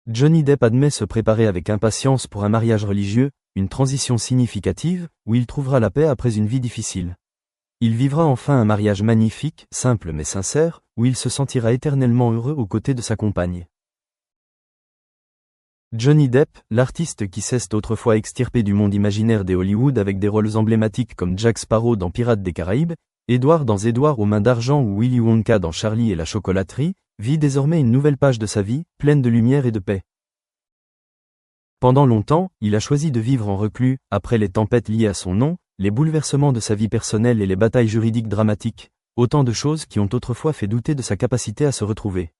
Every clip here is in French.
Johnny Depp admet se préparer avec impatience pour un mariage religieux, une transition significative, où il trouvera la paix après une vie difficile. Il vivra enfin un mariage magnifique, simple mais sincère, où il se sentira éternellement heureux aux côtés de sa compagne. Johnny Depp, l'artiste qui s'est autrefois extirpé du monde imaginaire des Hollywood avec des rôles emblématiques comme Jack Sparrow dans Pirates des Caraïbes, Edward dans Édouard aux mains d'argent ou Willy Wonka dans Charlie et la chocolaterie, vit désormais une nouvelle page de sa vie, pleine de lumière et de paix. Pendant longtemps, il a choisi de vivre en reclus, après les tempêtes liées à son nom, les bouleversements de sa vie personnelle et les batailles juridiques dramatiques, autant de choses qui ont autrefois fait douter de sa capacité à se retrouver.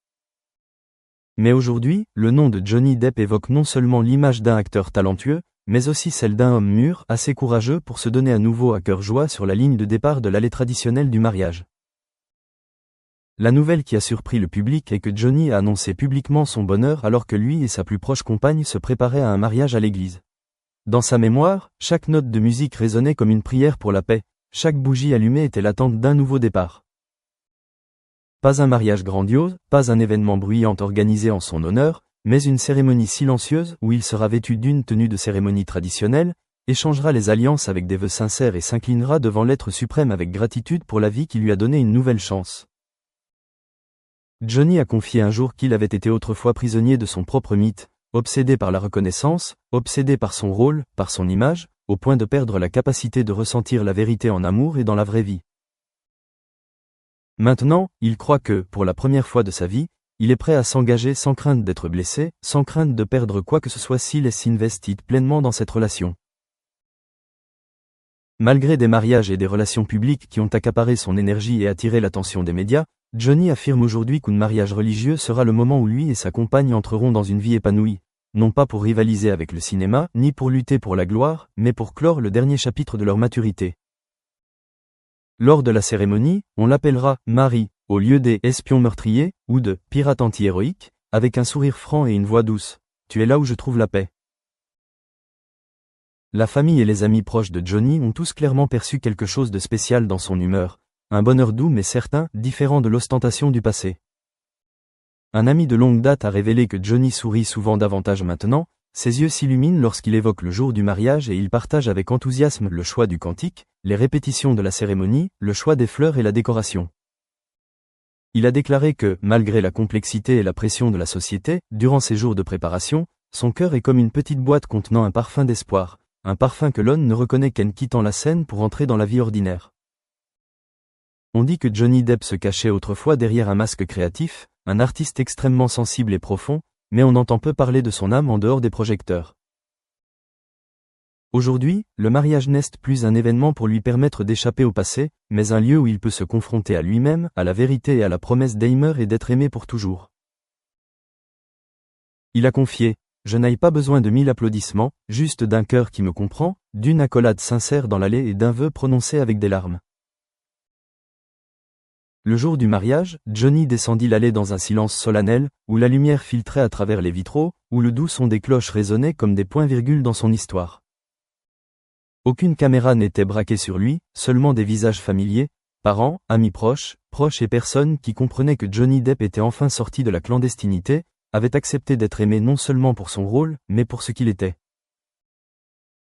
Mais aujourd'hui, le nom de Johnny Depp évoque non seulement l'image d'un acteur talentueux, mais aussi celle d'un homme mûr, assez courageux pour se donner à nouveau à cœur joie sur la ligne de départ de l'allée traditionnelle du mariage. La nouvelle qui a surpris le public est que Johnny a annoncé publiquement son bonheur alors que lui et sa plus proche compagne se préparaient à un mariage à l'église. Dans sa mémoire, chaque note de musique résonnait comme une prière pour la paix, chaque bougie allumée était l'attente d'un nouveau départ. Pas un mariage grandiose, pas un événement bruyant organisé en son honneur, mais une cérémonie silencieuse où il sera vêtu d'une tenue de cérémonie traditionnelle, échangera les alliances avec des vœux sincères et s'inclinera devant l'être suprême avec gratitude pour la vie qui lui a donné une nouvelle chance. Johnny a confié un jour qu'il avait été autrefois prisonnier de son propre mythe, obsédé par la reconnaissance, obsédé par son rôle, par son image, au point de perdre la capacité de ressentir la vérité en amour et dans la vraie vie. Maintenant, il croit que, pour la première fois de sa vie, il est prêt à s'engager sans crainte d'être blessé, sans crainte de perdre quoi que ce soit s'il s'investit pleinement dans cette relation. Malgré des mariages et des relations publiques qui ont accaparé son énergie et attiré l'attention des médias, Johnny affirme aujourd'hui qu'un mariage religieux sera le moment où lui et sa compagne entreront dans une vie épanouie, non pas pour rivaliser avec le cinéma, ni pour lutter pour la gloire, mais pour clore le dernier chapitre de leur maturité. Lors de la cérémonie, on l'appellera « Marie », au lieu des « espions meurtriers » ou de « pirates anti-héroïques », avec un sourire franc et une voix douce. « Tu es là où je trouve la paix ». La famille et les amis proches de Johnny ont tous clairement perçu quelque chose de spécial dans son humeur, un bonheur doux mais certain, différent de l'ostentation du passé. Un ami de longue date a révélé que Johnny sourit souvent davantage maintenant, ses yeux s'illuminent lorsqu'il évoque le jour du mariage et il partage avec enthousiasme le choix du cantique, les répétitions de la cérémonie, le choix des fleurs et la décoration. Il a déclaré que, malgré la complexité et la pression de la société, durant ces jours de préparation, son cœur est comme une petite boîte contenant un parfum d'espoir, un parfum que l'on ne reconnaît qu'en quittant la scène pour entrer dans la vie ordinaire. On dit que Johnny Depp se cachait autrefois derrière un masque créatif, un artiste extrêmement sensible et profond, mais on entend peu parler de son âme en dehors des projecteurs. Aujourd'hui, le mariage n'est plus un événement pour lui permettre d'échapper au passé, mais un lieu où il peut se confronter à lui-même, à la vérité et à la promesse d'aimer et d'être aimé pour toujours. Il a confié « Je n'ai pas besoin de 1000 applaudissements, juste d'un cœur qui me comprend, d'une accolade sincère dans l'allée et d'un vœu prononcé avec des larmes. » Le jour du mariage, Johnny descendit l'allée dans un silence solennel, où la lumière filtrait à travers les vitraux, où le doux son des cloches résonnait comme des points-virgules dans son histoire. Aucune caméra n'était braquée sur lui, seulement des visages familiers, parents, amis proches et personnes qui comprenaient que Johnny Depp était enfin sorti de la clandestinité, avait accepté d'être aimé non seulement pour son rôle, mais pour ce qu'il était.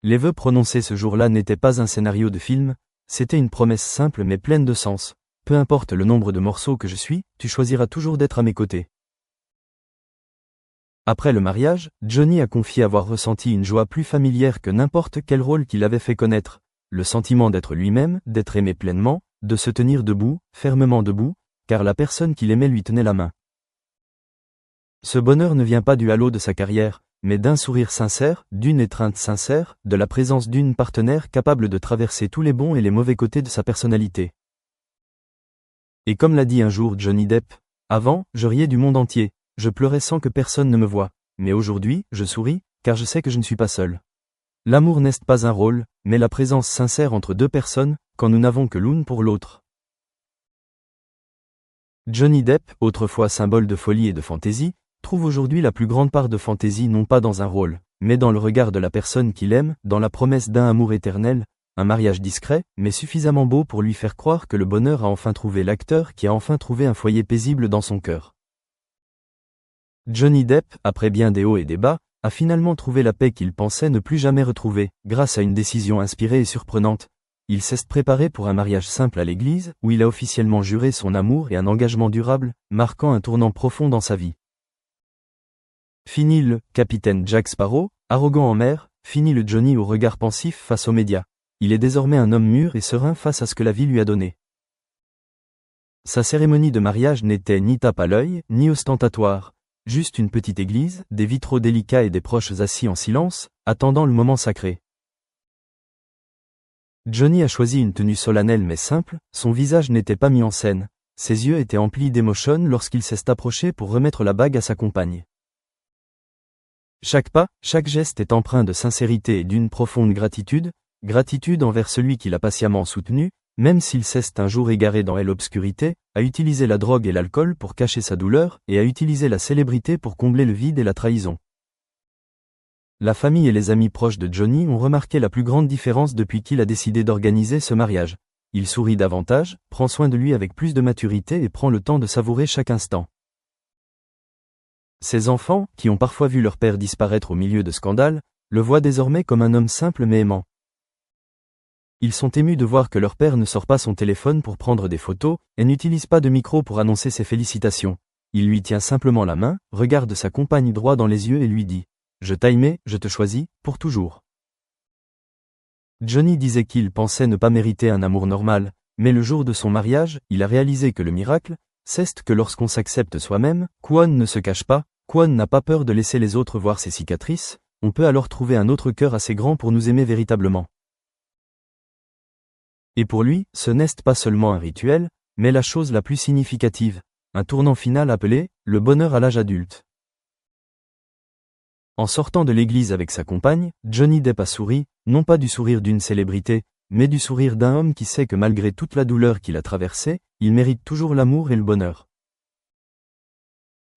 Les vœux prononcés ce jour-là n'étaient pas un scénario de film, c'était une promesse simple mais pleine de sens. Peu importe le nombre de morceaux que je suis, tu choisiras toujours d'être à mes côtés. Après le mariage, Johnny a confié avoir ressenti une joie plus familière que n'importe quel rôle qu'il avait fait connaître, le sentiment d'être lui-même, d'être aimé pleinement, de se tenir debout, fermement debout, car la personne qu'il aimait lui tenait la main. Ce bonheur ne vient pas du halo de sa carrière, mais d'un sourire sincère, d'une étreinte sincère, de la présence d'une partenaire capable de traverser tous les bons et les mauvais côtés de sa personnalité. Et comme l'a dit un jour Johnny Depp, « Avant, je riais du monde entier, je pleurais sans que personne ne me voie, mais aujourd'hui, je souris, car je sais que je ne suis pas seul. » L'amour n'est pas un rôle, mais la présence sincère entre deux personnes, quand nous n'avons que l'une pour l'autre. Johnny Depp, autrefois symbole de folie et de fantaisie, trouve aujourd'hui la plus grande part de fantaisie non pas dans un rôle, mais dans le regard de la personne qu'il aime, dans la promesse d'un amour éternel, un mariage discret, mais suffisamment beau pour lui faire croire que le bonheur a enfin trouvé l'acteur qui a enfin trouvé un foyer paisible dans son cœur. Johnny Depp, après bien des hauts et des bas, a finalement trouvé la paix qu'il pensait ne plus jamais retrouver, grâce à une décision inspirée et surprenante. Il s'est préparé pour un mariage simple à l'église, où il a officiellement juré son amour et un engagement durable, marquant un tournant profond dans sa vie. Fini le capitaine Jack Sparrow, arrogant en mer, fini le Johnny au regard pensif face aux médias. Il est désormais un homme mûr et serein face à ce que la vie lui a donné. Sa cérémonie de mariage n'était ni tape à l'œil, ni ostentatoire, juste une petite église, des vitraux délicats et des proches assis en silence, attendant le moment sacré. Johnny a choisi une tenue solennelle mais simple, son visage n'était pas mis en scène, ses yeux étaient emplis d'émotion lorsqu'il s'est approché pour remettre la bague à sa compagne. Chaque pas, chaque geste est empreint de sincérité et d'une profonde gratitude envers celui qui l'a patiemment soutenu, même s'il s'est un jour égaré dans l'obscurité, a utilisé la drogue et l'alcool pour cacher sa douleur et a utilisé la célébrité pour combler le vide et la trahison. La famille et les amis proches de Johnny ont remarqué la plus grande différence depuis qu'il a décidé d'organiser ce mariage. Il sourit davantage, prend soin de lui avec plus de maturité et prend le temps de savourer chaque instant. Ses enfants, qui ont parfois vu leur père disparaître au milieu de scandales, le voient désormais comme un homme simple mais aimant. Ils sont émus de voir que leur père ne sort pas son téléphone pour prendre des photos, et n'utilise pas de micro pour annoncer ses félicitations. Il lui tient simplement la main, regarde sa compagne droit dans les yeux et lui dit « Je t'ai aimé, je te choisis, pour toujours ». Johnny disait qu'il pensait ne pas mériter un amour normal, mais le jour de son mariage, il a réalisé que le miracle, c'est que lorsqu'on s'accepte soi-même, Kwon ne se cache pas, Kwon n'a pas peur de laisser les autres voir ses cicatrices, on peut alors trouver un autre cœur assez grand pour nous aimer véritablement. Et pour lui, ce n'est pas seulement un rituel, mais la chose la plus significative, un tournant final appelé « le bonheur à l'âge adulte ». En sortant de l'église avec sa compagne, Johnny Depp a souri, non pas du sourire d'une célébrité, mais du sourire d'un homme qui sait que malgré toute la douleur qu'il a traversée, il mérite toujours l'amour et le bonheur.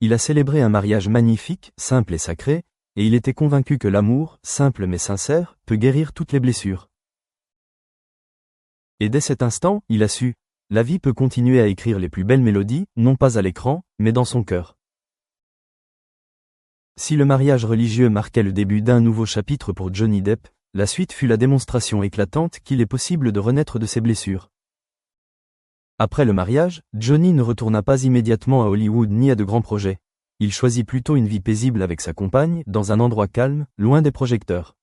Il a célébré un mariage magnifique, simple et sacré, et il était convaincu que l'amour, simple mais sincère, peut guérir toutes les blessures. Et dès cet instant, il a su, la vie peut continuer à écrire les plus belles mélodies, non pas à l'écran, mais dans son cœur. Si le mariage religieux marquait le début d'un nouveau chapitre pour Johnny Depp, la suite fut la démonstration éclatante qu'il est possible de renaître de ses blessures. Après le mariage, Johnny ne retourna pas immédiatement à Hollywood ni à de grands projets. Il choisit plutôt une vie paisible avec sa compagne, dans un endroit calme, loin des projecteurs.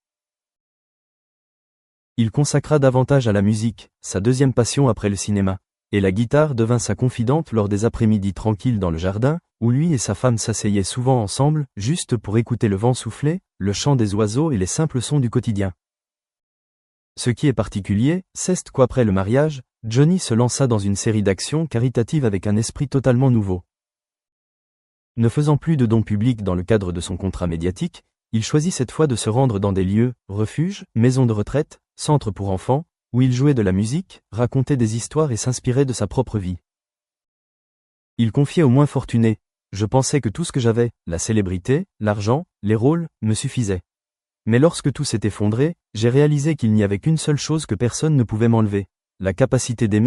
Il consacra davantage à la musique, sa deuxième passion après le cinéma, et la guitare devint sa confidente lors des après-midi tranquilles dans le jardin, où lui et sa femme s'asseyaient souvent ensemble, juste pour écouter le vent souffler, le chant des oiseaux et les simples sons du quotidien. Ce qui est particulier, c'est qu'après le mariage, Johnny se lança dans une série d'actions caritatives avec un esprit totalement nouveau. Ne faisant plus de dons publics dans le cadre de son contrat médiatique, il choisit cette fois de se rendre dans des lieux, refuges, maisons de retraite, centres pour enfants, où il jouait de la musique, racontait des histoires et s'inspirait de sa propre vie. Il confiait aux moins fortunés, « Je pensais que tout ce que j'avais, la célébrité, l'argent, les rôles, me suffisait. Mais lorsque tout s'est effondré, j'ai réalisé qu'il n'y avait qu'une seule chose que personne ne pouvait m'enlever, la capacité d'aimer